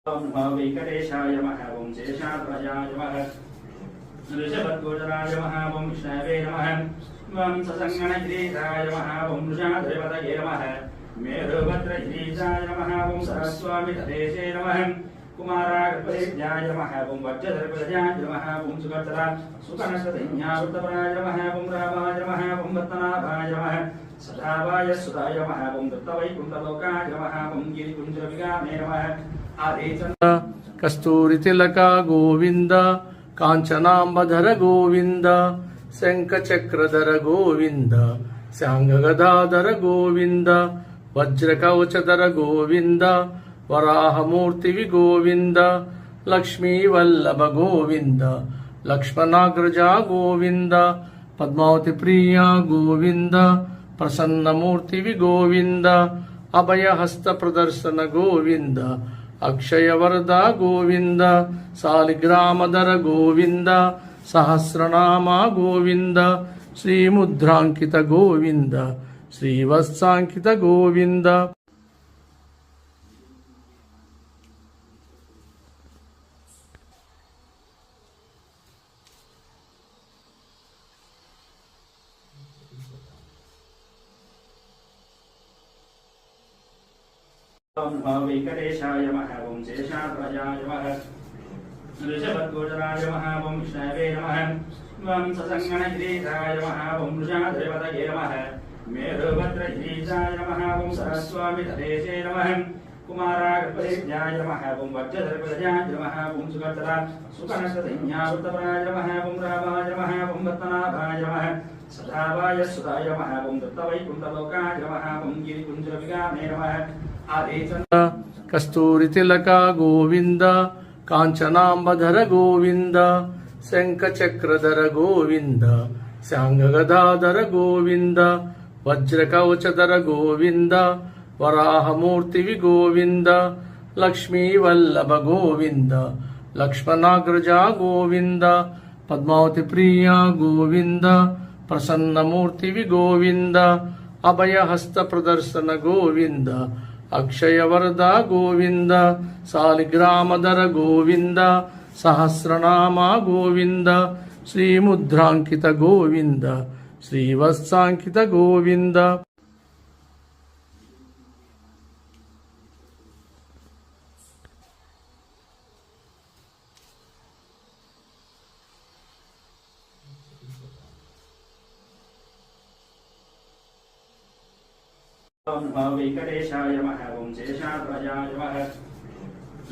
ओम वेंकटेशाय नमः। ओम शेषाद्वजाय नमः। ऋषभद्वोजनाय नमः। ओम विष्णवे नमः। ओम ससंगणगिरीशाय नमः। ओम वृषाद्रिपतये नमः। मेरुभद्रगिरीशाय नमः। ओम सरस्वामितदेशे नमः। कुमारागर्भेभ्याय नमः। ओम वज्रधरप्रजाय नमः। ओम सुकर्तरा सुकनस्तधन्यावृतपराय नमः। ओम रामाय नमः। ओम पद्मनाभाय नमः। सदावाय सुधाय नमः। ओम दत्तवैकुण्ठलोकाय नमः। ओम गिरिकुञ्जविगामे नमः। कस्तूरी तिलक गोविंद कांचनांबधर गोविंद शंखचक्रधर गोविंद सांगगदाधर गोविंद वज्रकवचधर गोविंद वराहमूर्ति गोविंद लक्ष्मी वल्लभ गोविंद लक्ष्मणाग्रजा गोविंद पद्मावती प्रिया गोविंद प्रसन्नमूर्ति गोविंद अभयहस्त प्रदर्शन गोविंद अक्षय वरदा गोविंद सालिग्रामधर गोविंद सहस्रनाम गोविंद श्रीमुद्रांकित गोविंद श्रीवत्सांकित गोविंद ओम वेंकटेशाय नमः। ओम शेषाद्वजाय नमः। ऋषभद्वोजनाय नमः। ओम विष्णवे नमः। ओम ससंगणगिरीशाय नमः। ओम वृषाद्रिपतये नमः। मेरुभद्रगिरीशाय नमः। ओम सरस्वामितदेशे नमः। कुमारागर्भेभ्याय नमः। ओम वज्रधरप्रजाय नमः। ओम सुकर्तरा सुकनस्तधन्यावृतपराय नमः। ओम रामाय नमः। ओम पद्मनाभाय नमः। सदावाय सुधाय नमः। ओम दत्तवैकुण्ठलोकाय नमः। ओम गिरिकुञ्जविगामे नमः। कस्तूरी तिलक गोविंद कांचनांबधर गोविंद शंखचक्रधर गोविंद सांगगदाधर गोविंद वज्रकवचधर गोविंद वराहमूर्ति गोविंद लक्ष्मी वल्लभ गोविंद लक्ष्मणाग्रजा गोविंद पद्मावती प्रिया गोविंद प्रसन्नमूर्ति गोविंद अभयहस्त प्रदर्शन गोविंद अक्षय वरदा गोविंद सालिग्रामधर गोविंद सहस्रनाम गोविंद श्रीमुद्रांकित गोविंद श्रीवत्सांकित गोविंद ओम वेंकटेशाय नमः। ओम शेषाद्वजाय नमः।